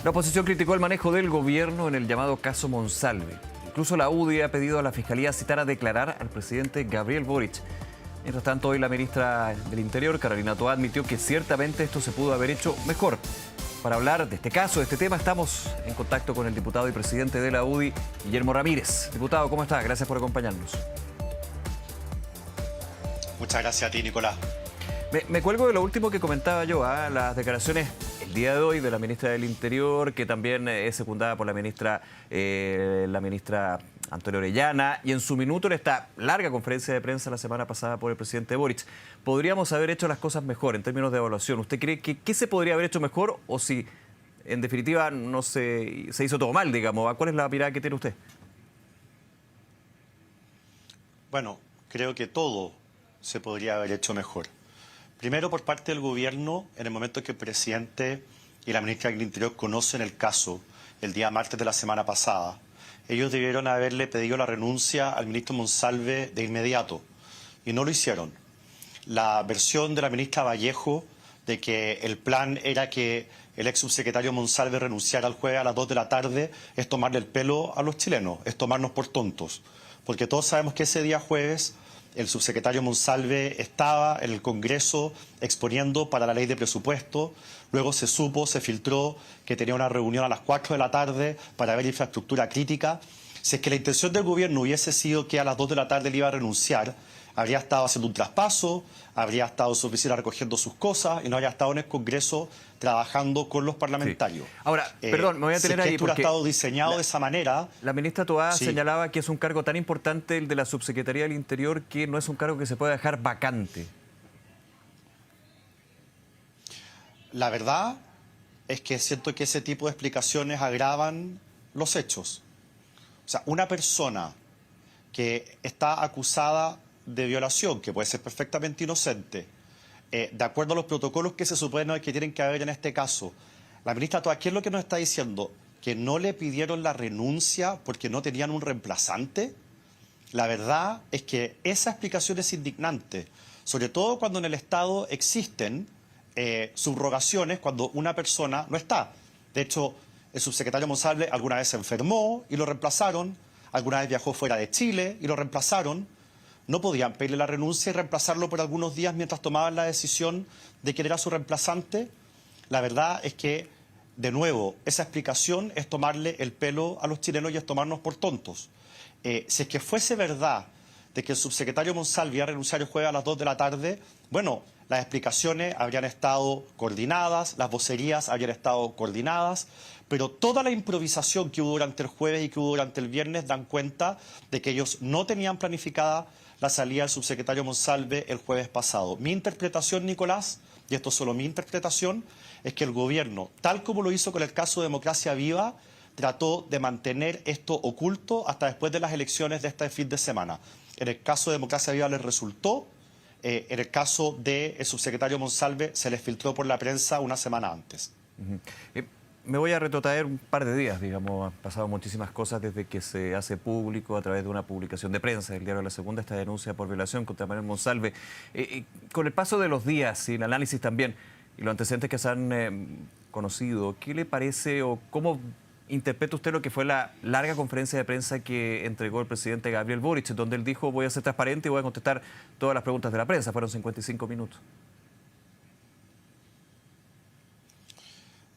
La oposición criticó el manejo del gobierno en el llamado caso Monsalve. Incluso la UDI ha pedido a la Fiscalía citar a declarar al presidente Gabriel Boric. Mientras tanto, hoy la ministra del Interior, Carolina Toá, admitió que ciertamente esto se pudo haber hecho mejor. Para hablar de este caso, de este tema, estamos en contacto con el diputado y presidente de la UDI, Guillermo Ramírez. Diputado, ¿cómo está? Gracias por acompañarnos. Muchas gracias a ti, Nicolás. Me cuelgo de lo último que comentaba yo, las declaraciones el día de hoy de la ministra del Interior, que también es secundada por la ministra Antonio Orellana, y en su minuto en esta larga conferencia de prensa la semana pasada por el presidente Boric. ¿Podríamos haber hecho las cosas mejor en términos de evaluación? ¿Usted cree que qué se podría haber hecho mejor o si en definitiva no se hizo todo mal, digamos? ¿Cuál es la mirada que tiene usted? Bueno, creo que todo se podría haber hecho mejor. Primero, por parte del gobierno, en el momento que el presidente y la ministra del Interior conocen el caso, el día martes de la semana pasada, ellos debieron haberle pedido la renuncia al ministro Monsalve de inmediato, y no lo hicieron. La versión de la ministra Vallejo de que el plan era que el ex subsecretario Monsalve renunciara el jueves a las 2 de la tarde es tomarle el pelo a los chilenos, es tomarnos por tontos. Porque todos sabemos que ese día jueves el subsecretario Monsalve estaba en el Congreso exponiendo para la ley de presupuesto. Luego se filtró que tenía una reunión a las 4 de la tarde para ver infraestructura crítica. Si es que la intención del gobierno hubiese sido que a las 2 de la tarde le iba a renunciar, habría estado haciendo un traspaso, habría estado en su oficina recogiendo sus cosas y no habría estado en el Congreso trabajando con los parlamentarios. Sí. Ahora, perdón, me voy a tener ahí porque esto ha estado diseñado de esa manera. La ministra Toá Sí. señalaba que es un cargo tan importante el de la Subsecretaría del Interior que no es un cargo que se pueda dejar vacante. La verdad es que siento que ese tipo de explicaciones agravan los hechos. O sea, una persona que está acusada de violación, que puede ser perfectamente inocente, de acuerdo a los protocolos que se supone que tienen que haber en este caso, la ministra Toá, ¿qué es lo que nos está diciendo? ¿Que no le pidieron la renuncia porque no tenían un reemplazante? La verdad es que esa explicación es indignante, sobre todo cuando en el Estado existen subrogaciones cuando una persona no está. De hecho, el subsecretario Monsalve alguna vez se enfermó y lo reemplazaron, alguna vez viajó fuera de Chile y lo reemplazaron. No podían pedirle la renuncia y reemplazarlo por algunos días mientras tomaban la decisión de quién era su reemplazante. La verdad es que, de nuevo, esa explicación es tomarle el pelo a los chilenos y es tomarnos por tontos. Si es que fuese verdad de que el subsecretario Monsalve iba a renunciar el jueves a las 2 de la tarde, bueno, las explicaciones habrían estado coordinadas, las vocerías habrían estado coordinadas, pero toda la improvisación que hubo durante el jueves y que hubo durante el viernes dan cuenta de que ellos no tenían planificada la salida del subsecretario Monsalve el jueves pasado. Mi interpretación, Nicolás, y esto es solo mi interpretación, es que el gobierno, tal como lo hizo con el caso de Democracia Viva, trató de mantener esto oculto hasta después de las elecciones de este fin de semana. En el caso de Democracia Viva les resultó, en el caso del subsecretario Monsalve se les filtró por la prensa una semana antes. Me voy a retrotraer un par de días, digamos, han pasado muchísimas cosas desde que se hace público a través de una publicación de prensa del diario La Segunda, esta denuncia por violación contra Manuel Monsalve. Con el paso de los días y el análisis también, y los antecedentes que se han conocido, ¿qué le parece o cómo interpreta usted lo que fue la larga conferencia de prensa que entregó el presidente Gabriel Boric, donde él dijo voy a ser transparente y voy a contestar todas las preguntas de la prensa? Fueron 55 minutos.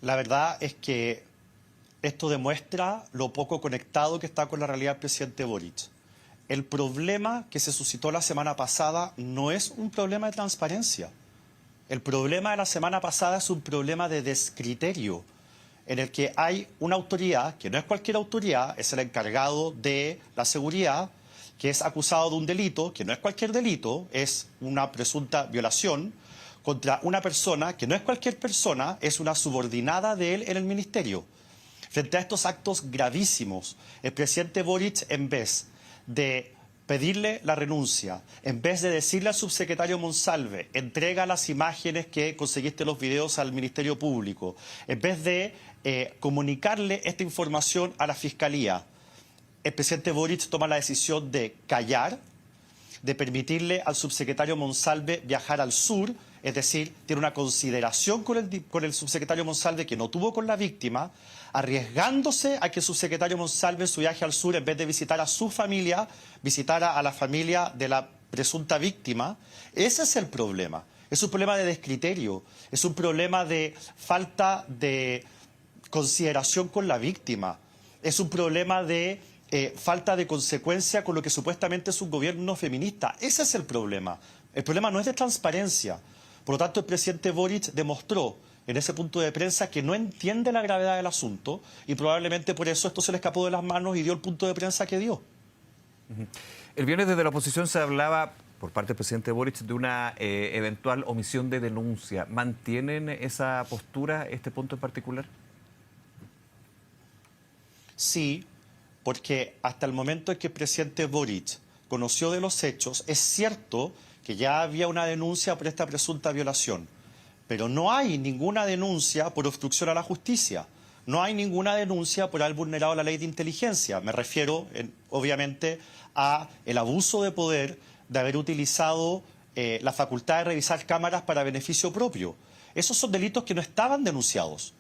La verdad es que esto demuestra lo poco conectado que está con la realidad del presidente Boric. El problema que se suscitó la semana pasada no es un problema de transparencia. El problema de la semana pasada es un problema de descriterio, en el que hay una autoridad, que no es cualquier autoridad, es el encargado de la seguridad, que es acusado de un delito, que no es cualquier delito, es una presunta violación, contra una persona que no es cualquier persona, es una subordinada de él en el ministerio. Frente a estos actos gravísimos, el presidente Boric, en vez de pedirle la renuncia, en vez de decirle al subsecretario Monsalve, entrega las imágenes que conseguiste los videos al Ministerio Público, en vez de comunicarle esta información a la Fiscalía, el presidente Boric toma la decisión de callar, de permitirle al subsecretario Monsalve viajar al sur es decir, tiene una consideración con el subsecretario Monsalve que no tuvo con la víctima, arriesgándose a que el subsecretario Monsalve en su viaje al sur, en vez de visitar a su familia, visitara a la familia de la presunta víctima. Ese es el problema. Es un problema de descriterio, es un problema de falta de consideración con la víctima, es un problema de falta de consecuencia con lo que supuestamente es un gobierno feminista. Ese es el problema. El problema no es de transparencia. Por lo tanto, el presidente Boric demostró en ese punto de prensa que no entiende la gravedad del asunto y probablemente por eso esto se le escapó de las manos y dio el punto de prensa que dio. El viernes desde la oposición se hablaba, por parte del presidente Boric, de una eventual omisión de denuncia. ¿Mantienen esa postura, este punto en particular? Sí, porque hasta el momento en que el presidente Boric conoció de los hechos, es cierto que ya había una denuncia por esta presunta violación, pero no hay ninguna denuncia por obstrucción a la justicia, no hay ninguna denuncia por haber vulnerado la ley de inteligencia. Me refiero, obviamente, a el abuso de poder de haber utilizado la facultad de revisar cámaras para beneficio propio. Esos son delitos que no estaban denunciados.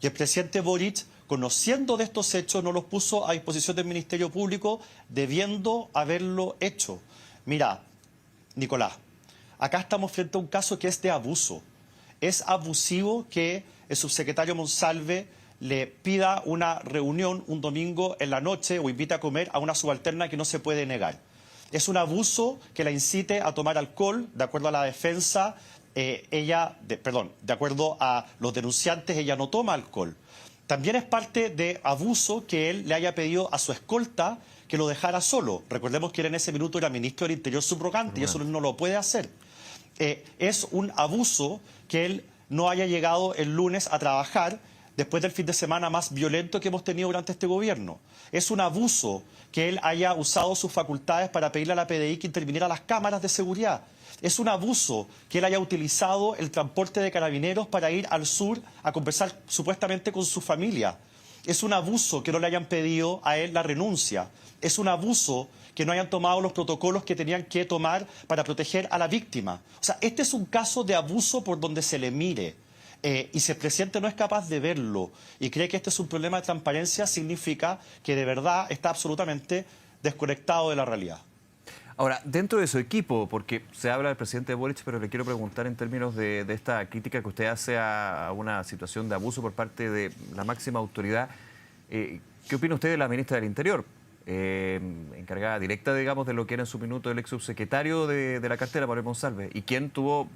Y el presidente Boric, conociendo de estos hechos, no los puso a disposición del Ministerio Público, debiendo haberlo hecho. Mira, Nicolás, acá estamos frente a un caso que es de abuso. Es abusivo que el subsecretario Monsalve le pida una reunión un domingo en la noche o invite a comer a una subalterna que no se puede negar. Es un abuso que la incite a tomar alcohol, de acuerdo a la defensa. De acuerdo a los denunciantes, ella no toma alcohol. También es parte de abuso que él le haya pedido a su escolta que lo dejara solo. Recordemos que él en ese minuto era ministro del Interior subrogante y eso no lo puede hacer. Es un abuso que él no haya llegado el lunes a trabajar después del fin de semana más violento que hemos tenido durante este gobierno. Es un abuso que él haya usado sus facultades para pedirle a la PDI que interviniera las cámaras de seguridad. Es un abuso que él haya utilizado el transporte de carabineros para ir al sur a conversar supuestamente con su familia. Es un abuso que no le hayan pedido a él la renuncia. Es un abuso que no hayan tomado los protocolos que tenían que tomar para proteger a la víctima. O sea, este es un caso de abuso por donde se le mire. Y si el presidente no es capaz de verlo y cree que este es un problema de transparencia, significa que de verdad está absolutamente desconectado de la realidad. Ahora, dentro de su equipo, porque se habla del presidente Boric, pero le quiero preguntar en términos de esta crítica que usted hace a una situación de abuso por parte de la máxima autoridad, ¿qué opina usted de la ministra del Interior? Encargada directa, digamos, de lo que era en su minuto el ex subsecretario de la cartera, Manuel Monsalve, y quien tuvo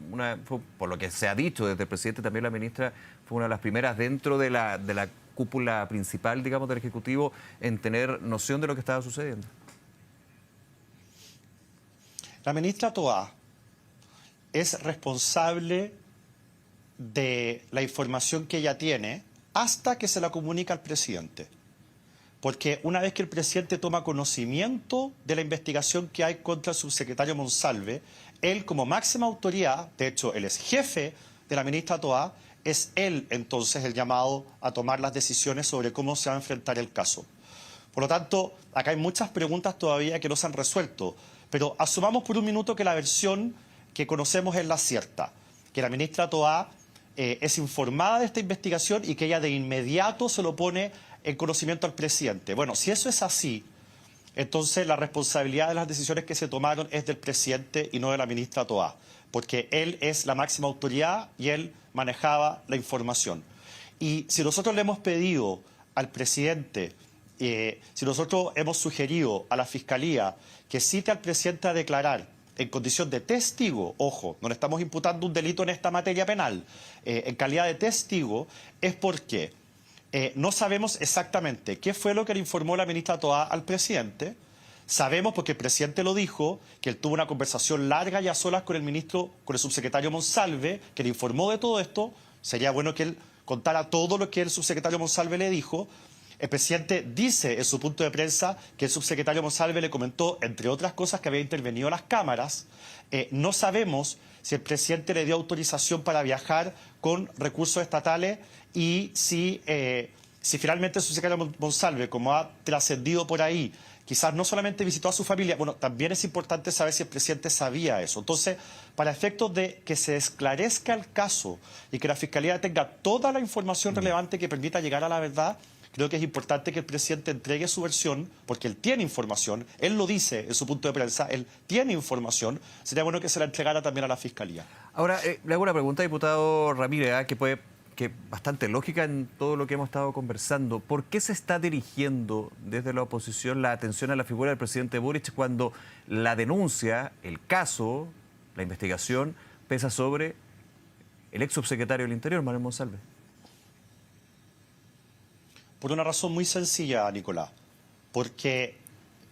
por lo que se ha dicho desde el presidente, también la ministra fue una de las primeras dentro de la cúpula principal, digamos, del Ejecutivo en tener noción de lo que estaba sucediendo. La ministra Toá es responsable de la información que ella tiene hasta que se la comunica al presidente. Porque una vez que el presidente toma conocimiento de la investigación que hay contra el subsecretario Monsalve, él como máxima autoridad, de hecho él es jefe de la ministra Toá, es él entonces el llamado a tomar las decisiones sobre cómo se va a enfrentar el caso. Por lo tanto, acá hay muchas preguntas todavía que no se han resuelto, pero asumamos por un minuto que la versión que conocemos es la cierta, que la ministra Toá es informada de esta investigación y que ella de inmediato se lo pone en conocimiento al presidente. Bueno, si eso es así, entonces la responsabilidad de las decisiones que se tomaron es del presidente y no de la ministra Toá, porque él es la máxima autoridad y él manejaba la información. Y si nosotros le hemos pedido al presidente, si nosotros hemos sugerido a la Fiscalía que cite al presidente a declarar en condición de testigo, ojo, no le estamos imputando un delito en esta materia penal, en calidad de testigo, es porque no sabemos exactamente qué fue lo que le informó la ministra Toá al presidente. Sabemos, porque el presidente lo dijo, que él tuvo una conversación larga y a solas con el subsecretario Monsalve, que le informó de todo esto. Sería bueno que él contara todo lo que el subsecretario Monsalve le dijo. El presidente dice en su punto de prensa que el subsecretario Monsalve le comentó, entre otras cosas, que había intervenido las cámaras. No sabemos si el presidente le dio autorización para viajar con recursos estatales y si finalmente el subsecretario Monsalve, como ha trascendido por ahí, quizás no solamente visitó a su familia, bueno, también es importante saber si el presidente sabía eso. Entonces, para efectos de que se esclarezca el caso y que la Fiscalía tenga toda la información relevante que permita llegar a la verdad, creo que es importante que el presidente entregue su versión, porque él tiene información, él lo dice en su punto de prensa, él tiene información, sería bueno que se la entregara también a la Fiscalía. Ahora, le hago una pregunta, diputado Ramírez, que es bastante lógica en todo lo que hemos estado conversando. ¿Por qué se está dirigiendo desde la oposición la atención a la figura del presidente Boric cuando la denuncia, el caso, la investigación, pesa sobre el ex subsecretario del Interior, Manuel Monsalve? Por una razón muy sencilla, Nicolás. Porque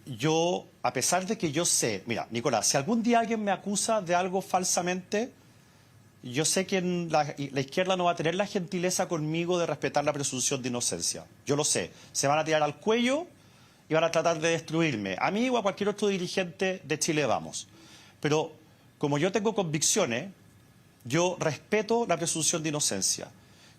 yo, a pesar de que yo sé... Mira, Nicolás, si algún día alguien me acusa de algo falsamente, yo sé que la izquierda no va a tener la gentileza conmigo de respetar la presunción de inocencia. Yo lo sé. Se van a tirar al cuello y van a tratar de destruirme. A mí o a cualquier otro dirigente de Chile Vamos. Pero como yo tengo convicciones, yo respeto la presunción de inocencia.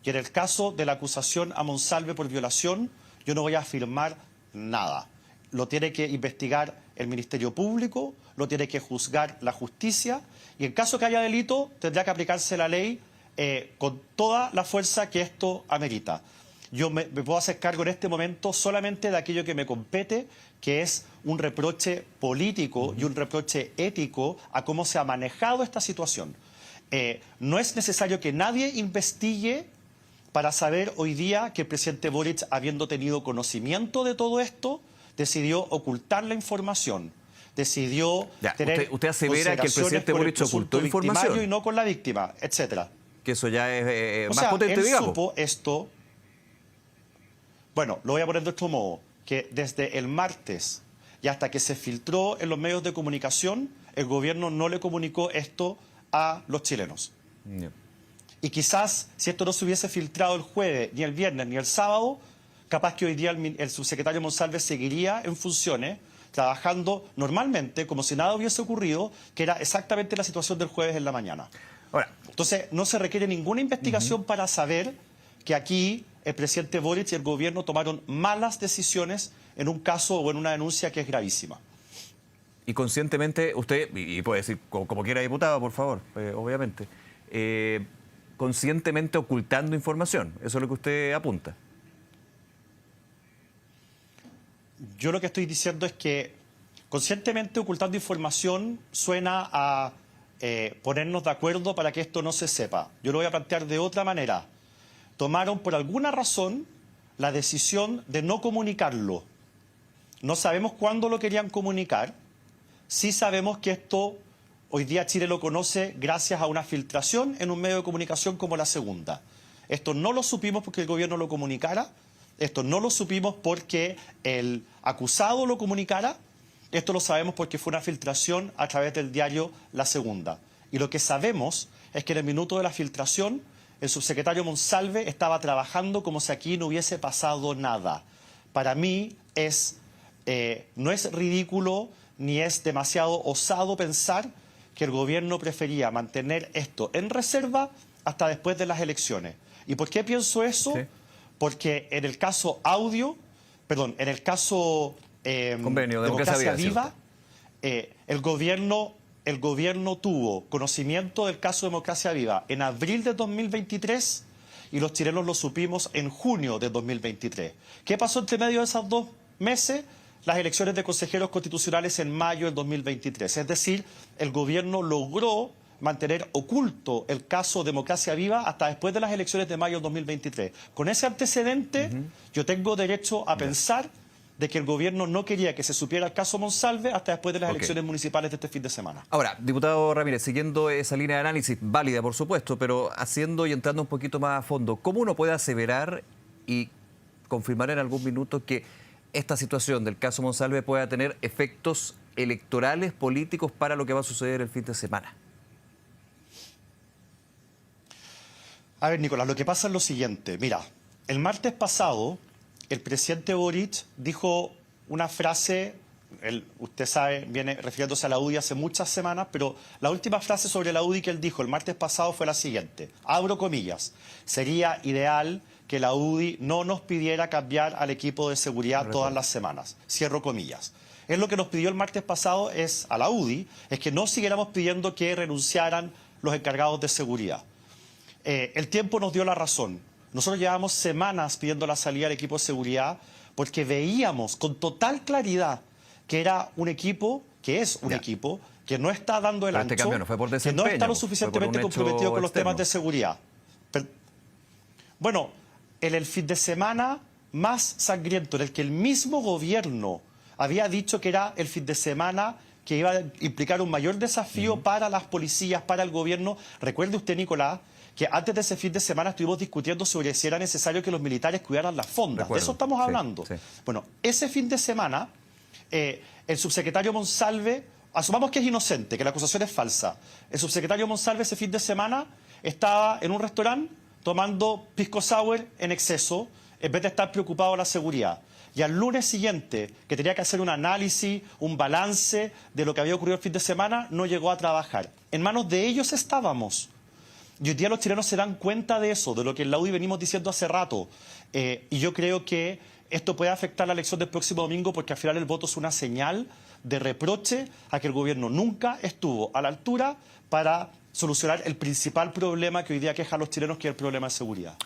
Y en el caso de la acusación a Monsalve por violación, yo no voy a afirmar nada. Lo tiene que investigar el Ministerio Público, lo tiene que juzgar la justicia, y en caso que haya delito, tendrá que aplicarse la ley con toda la fuerza que esto amerita. Yo me puedo hacer cargo en este momento solamente de aquello que me compete, que es un reproche político y un reproche ético a cómo se ha manejado esta situación. No es necesario que nadie investigue para saber hoy día que el presidente Boric, habiendo tenido conocimiento de todo esto, decidió ocultar la información. Decidió tener usted asevera que el presidente Boric ocultó información y no con la víctima, etcétera. Que eso ya es O más sea, potente, él digamos. supo esto. Bueno, lo voy a poner de otro modo, que desde el martes y hasta que se filtró en los medios de comunicación, el gobierno no le comunicó esto a los chilenos. Yeah. Y quizás, si esto no se hubiese filtrado el jueves, ni el viernes, ni el sábado, capaz que hoy día el subsecretario Monsalve seguiría en funciones, trabajando normalmente, como si nada hubiese ocurrido, que era exactamente la situación del jueves en la mañana. Ahora, entonces, no se requiere ninguna investigación para saber que aquí el presidente Boric y el gobierno tomaron malas decisiones en un caso o en una denuncia que es gravísima. y conscientemente, usted, y puede decir como quiera, diputado, por favor, obviamente, conscientemente ocultando información, eso es lo que usted apunta. Yo lo que estoy diciendo es que conscientemente ocultando información suena a ponernos de acuerdo para que esto no se sepa. Yo lo voy a plantear de otra manera. Tomaron por alguna razón la decisión de no comunicarlo. No sabemos cuándo lo querían comunicar. Sí sabemos que esto hoy día Chile lo conoce gracias a una filtración en un medio de comunicación como La Segunda. Esto no lo supimos porque el gobierno lo comunicara. Esto no lo supimos porque el acusado lo comunicara. Esto lo sabemos porque fue una filtración a través del diario La Segunda. Y lo que sabemos es que en el minuto de la filtración, el subsecretario Monsalve estaba trabajando como si aquí no hubiese pasado nada. Para mí no es ridículo ni es demasiado osado pensar que el gobierno prefería mantener esto en reserva hasta después de las elecciones. ¿Y por qué pienso eso? Sí. Porque en el caso en el caso Convenio, Democracia Viva, el gobierno tuvo conocimiento del caso Democracia Viva en abril de 2023 y los chilenos lo supimos en junio de 2023. ¿Qué pasó entre medio de esos 2 meses? Las elecciones de consejeros constitucionales en mayo del 2023. Es decir, el gobierno logró mantener oculto el caso Democracia Viva hasta después de las elecciones de mayo del 2023. Con ese antecedente, yo tengo derecho a pensar de que el gobierno no quería que se supiera el caso Monsalve hasta después de las elecciones municipales de este fin de semana. Ahora, diputado Ramírez, siguiendo esa línea de análisis, válida por supuesto, pero haciendo y entrando un poquito más a fondo, ¿cómo uno puede aseverar y confirmar en algún minuto que esta situación del caso Monsalve pueda tener efectos electorales, políticos para lo que va a suceder el fin de semana? A ver, Nicolás, lo que pasa es lo siguiente. Mira, el martes pasado, el presidente Boric dijo una frase, usted sabe, viene refiriéndose a la UDI hace muchas semanas, pero la última frase sobre la UDI que él dijo el martes pasado fue la siguiente, abro comillas, sería ideal que la UDI no nos pidiera cambiar al equipo de seguridad todas las semanas, cierro comillas. Él lo que nos pidió el martes pasado a la UDI, es que no siguiéramos pidiendo que renunciaran los encargados de seguridad. El tiempo nos dio la razón. Nosotros llevamos semanas pidiendo la salida del equipo de seguridad porque veíamos con total claridad que era un equipo, que es un equipo, que no está dando el Pero ancho, este cambio no fue por que desempeño, no está lo fue suficientemente por un hecho comprometido con los externo. temas de seguridad. Bueno, en el fin de semana más sangriento, en el que el mismo gobierno había dicho que era el fin de semana que iba a implicar un mayor desafío para las policías, para el gobierno. Recuerde usted, Nicolás, que antes de ese fin de semana estuvimos discutiendo sobre si era necesario que los militares cuidaran las fondas. Recuerdo. De eso estamos hablando. Sí. Bueno, ese fin de semana, el subsecretario Monsalve, asumamos que es inocente, que la acusación es falsa. El subsecretario Monsalve ese fin de semana estaba en un restaurante tomando pisco sour en exceso, en vez de estar preocupado por la seguridad. Y al lunes siguiente, que tenía que hacer un análisis, un balance de lo que había ocurrido el fin de semana, no llegó a trabajar. En manos de ellos estábamos. Y hoy día los chilenos se dan cuenta de eso, de lo que en la UDI venimos diciendo hace rato. Y yo creo que esto puede afectar la elección del próximo domingo porque al final el voto es una señal de reproche a que el gobierno nunca estuvo a la altura para solucionar el principal problema que hoy día queja a los chilenos, que es el problema de seguridad.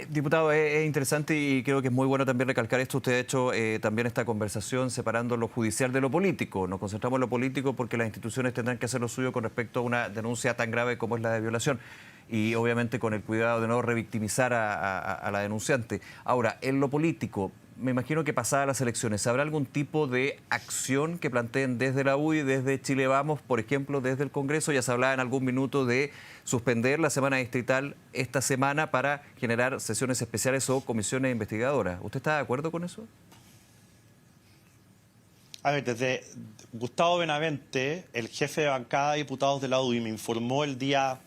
Diputado, es interesante y creo que es muy bueno también recalcar esto. Usted ha hecho también esta conversación separando lo judicial de lo político. Nos concentramos en lo político porque las instituciones tendrán que hacer lo suyo con respecto a una denuncia tan grave como es la de violación. Y obviamente con el cuidado de no revictimizar a la denunciante. Ahora, en lo político, me imagino que pasadas las elecciones, ¿habrá algún tipo de acción que planteen desde la UDI, desde Chile Vamos, por ejemplo, desde el Congreso? Ya se hablaba en algún minuto de suspender la semana distrital esta semana para generar sesiones especiales o comisiones investigadoras. ¿Usted está de acuerdo con eso? A ver, desde Gustavo Benavente, el jefe de bancada de diputados de la UDI, me informó el día,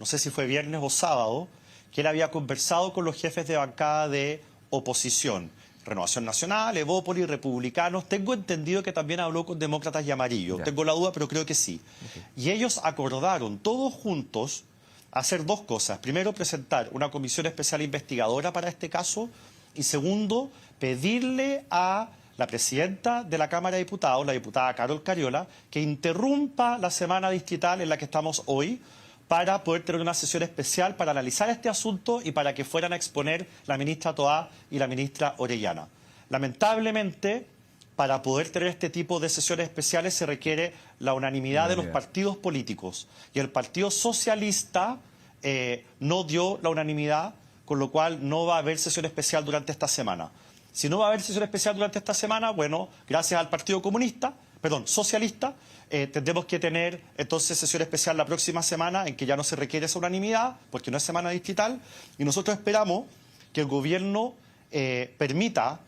no sé si fue viernes o sábado, que él había conversado con los jefes de bancada de oposición. Renovación Nacional, Evópolis, Republicanos. Tengo entendido que también habló con Demócratas y Amarillo. Ya. Tengo la duda, pero creo que sí. Y ellos acordaron todos juntos hacer dos cosas. Primero, presentar una comisión especial investigadora para este caso. Y segundo, pedirle a la presidenta de la Cámara de Diputados, la diputada Carol Cariola, que interrumpa la semana distrital en la que estamos hoy, para poder tener una sesión especial para analizar este asunto y para que fueran a exponer la ministra Toá y la ministra Orellana. Lamentablemente, para poder tener este tipo de sesiones especiales se requiere la unanimidad de los partidos políticos. Y el Partido Socialista no dio la unanimidad, con lo cual no va a haber sesión especial durante esta semana. Si no va a haber sesión especial durante esta semana, bueno, gracias al Partido Socialista, tendremos que tener entonces sesión especial la próxima semana en que ya no se requiere esa unanimidad, porque no es semana distrital, y nosotros esperamos que el gobierno permita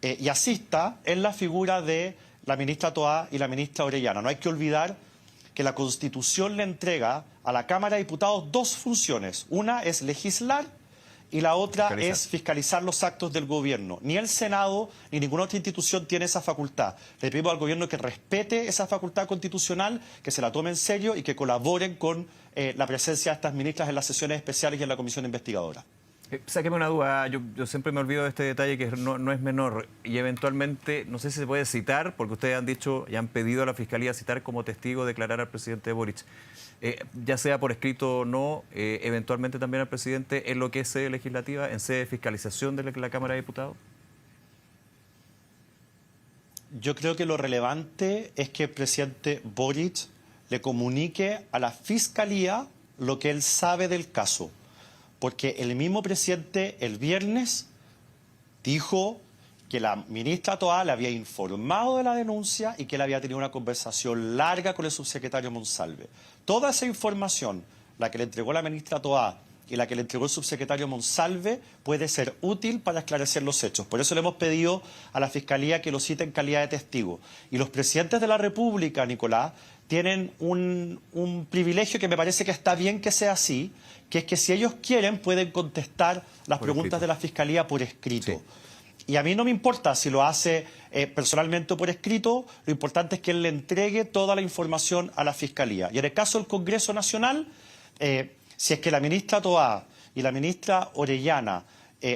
y asista en la figura de la ministra Toá y la ministra Orellana. No hay que olvidar que la Constitución le entrega a la Cámara de Diputados dos funciones. Una es legislar y la otra es fiscalizar los actos del gobierno. Ni el Senado ni ninguna otra institución tiene esa facultad. Le pedimos al gobierno que respete esa facultad constitucional, que se la tome en serio y que colaboren con la presencia de estas ministras en las sesiones especiales y en la comisión investigadora. Sáqueme una duda, yo siempre me olvido de este detalle que no es menor y eventualmente, no sé si se puede citar, porque ustedes han dicho y han pedido a la Fiscalía citar como testigo, declarar al presidente Boric, ya sea por escrito o no, eventualmente también al presidente en lo que es sede legislativa, en sede de fiscalización de la Cámara de Diputados. Yo creo que lo relevante es que el presidente Boric le comunique a la Fiscalía lo que él sabe del caso. Porque el mismo presidente el viernes dijo que la ministra Toá le había informado de la denuncia y que él había tenido una conversación larga con el subsecretario Monsalve. Toda esa información, la que le entregó la ministra Toá y la que le entregó el subsecretario Monsalve, puede ser útil para esclarecer los hechos. Por eso le hemos pedido a la Fiscalía que lo cite en calidad de testigo. Y los presidentes de la República, Nicolás, tienen un privilegio que me parece que está bien que sea así, que es que si ellos quieren pueden contestar las preguntas de la Fiscalía por escrito. Sí. Y a mí no me importa si lo hace personalmente o por escrito, lo importante es que él le entregue toda la información a la Fiscalía. Y en el caso del Congreso Nacional, si es que la ministra Toá y la ministra Orellana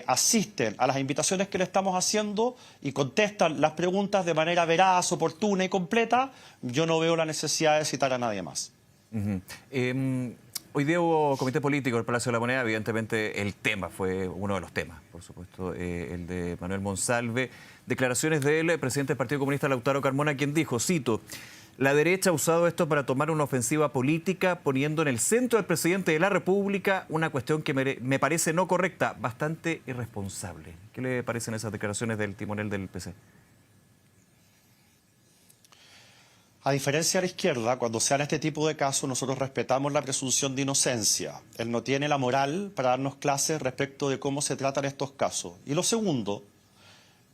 asisten a las invitaciones que le estamos haciendo y contestan las preguntas de manera veraz, oportuna y completa, yo no veo la necesidad de citar a nadie más. Hoy día hubo comité político en el Palacio de la Moneda. Evidentemente el tema fue uno de los temas, por supuesto, el de Manuel Monsalve. Declaraciones del presidente del Partido Comunista, Lautaro Carmona, quien dijo, cito: "La derecha ha usado esto para tomar una ofensiva política, poniendo en el centro del presidente de la República una cuestión que me parece no correcta, bastante irresponsable". ¿Qué le parecen esas declaraciones del timonel del PC? A diferencia de la izquierda, cuando se dan este tipo de casos, nosotros respetamos la presunción de inocencia. Él no tiene la moral para darnos clases respecto de cómo se tratan estos casos. Y lo segundo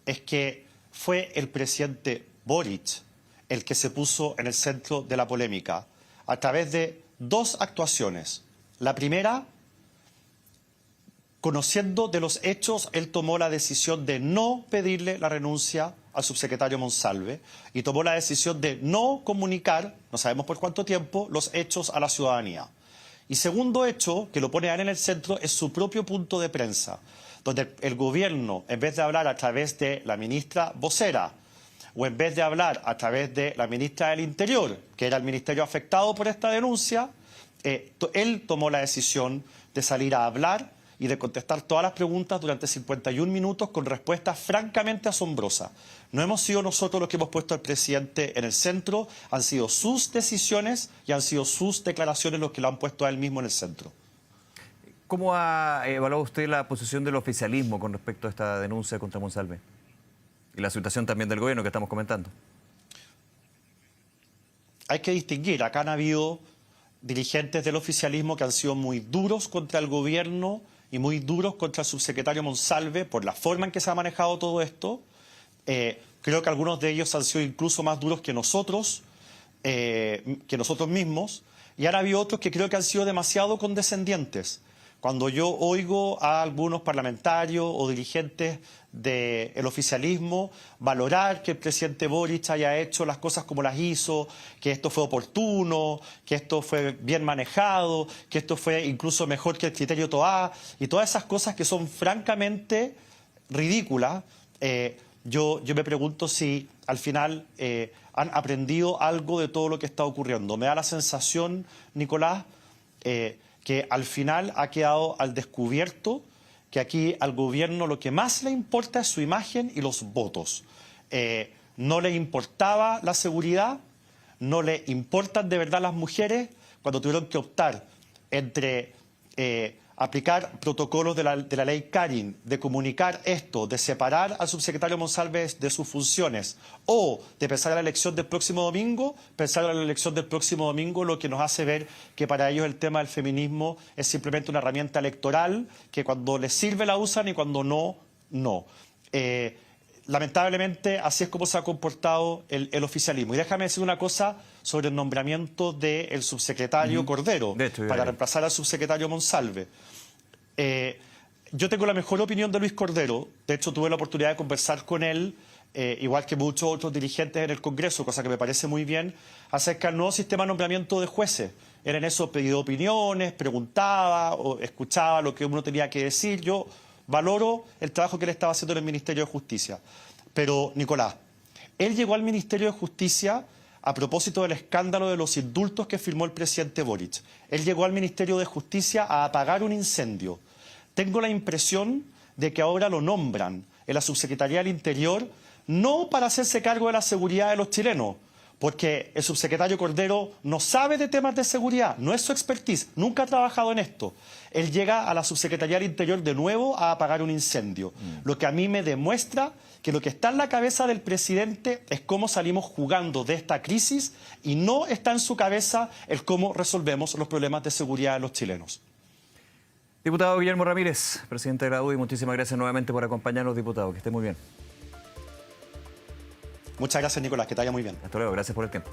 es que fue el presidente Boric el que se puso en el centro de la polémica a través de dos actuaciones. La primera, conociendo de los hechos, él tomó la decisión de no pedirle la renuncia al subsecretario Monsalve y tomó la decisión de no comunicar, no sabemos por cuánto tiempo, los hechos a la ciudadanía. Y segundo hecho, que lo pone a él en el centro, es su propio punto de prensa, donde el gobierno, en vez de hablar a través de la ministra vocera, o en vez de hablar a través de la ministra del Interior, que era el ministerio afectado por esta denuncia, él tomó la decisión de salir a hablar y de contestar todas las preguntas durante 51 minutos con respuestas francamente asombrosas. No hemos sido nosotros los que hemos puesto al presidente en el centro, han sido sus decisiones y han sido sus declaraciones los que lo han puesto a él mismo en el centro. ¿Cómo ha evaluado usted la posición del oficialismo con respecto a esta denuncia contra Monsalve? Y la situación también del gobierno que estamos comentando. Hay que distinguir, acá han habido dirigentes del oficialismo que han sido muy duros contra el gobierno y muy duros contra el subsecretario Monsalve por la forma en que se ha manejado todo esto. Creo que algunos de ellos han sido incluso más duros que nosotros mismos, y ahora habido otros que creo que han sido demasiado condescendientes. Cuando yo oigo a algunos parlamentarios o dirigentes del oficialismo valorar que el presidente Boric haya hecho las cosas como las hizo, que esto fue oportuno, que esto fue bien manejado, que esto fue incluso mejor que el criterio Toá, y todas esas cosas que son francamente ridículas, yo me pregunto si al final han aprendido algo de todo lo que está ocurriendo. Me da la sensación, Nicolás, que al final ha quedado al descubierto que aquí al gobierno lo que más le importa es su imagen y los votos. No le importaba la seguridad, no le importan de verdad las mujeres cuando tuvieron que optar entre aplicar protocolos de la ley Karin, de comunicar esto, de separar al subsecretario Monsalve de sus funciones, o de pensar en la elección del próximo domingo, pensar en la elección del próximo domingo, lo que nos hace ver que para ellos el tema del feminismo es simplemente una herramienta electoral, que cuando les sirve la usan y cuando no, no. Lamentablemente, así es como se ha comportado el oficialismo. Y déjame decir una cosa sobre el nombramiento del subsecretario Cordero para reemplazar al subsecretario Monsalve. Yo tengo la mejor opinión de Luis Cordero. De hecho, tuve la oportunidad de conversar con él, igual que muchos otros dirigentes en el Congreso, cosa que me parece muy bien, acerca del nuevo sistema de nombramiento de jueces. Él en eso pidió opiniones, preguntaba o escuchaba lo que uno tenía que decir. Yo valoro el trabajo que él estaba haciendo en el Ministerio de Justicia. Pero, Nicolás, él llegó al Ministerio de Justicia a propósito del escándalo de los indultos que firmó el presidente Boric. Él llegó al Ministerio de Justicia a apagar un incendio. Tengo la impresión de que ahora lo nombran en la Subsecretaría del Interior no para hacerse cargo de la seguridad de los chilenos, porque el subsecretario Cordero no sabe de temas de seguridad, no es su expertise, nunca ha trabajado en esto. Él llega a la Subsecretaría del Interior de nuevo a apagar un incendio, lo que a mí me demuestra que lo que está en la cabeza del presidente es cómo salimos jugando de esta crisis y no está en su cabeza el cómo resolvemos los problemas de seguridad de los chilenos. Diputado Guillermo Ramírez, presidente de la UDI, muchísimas gracias nuevamente por acompañarnos, diputado. Que esté muy bien. Muchas gracias, Nicolás, que te vaya muy bien. Hasta luego, gracias por el tiempo.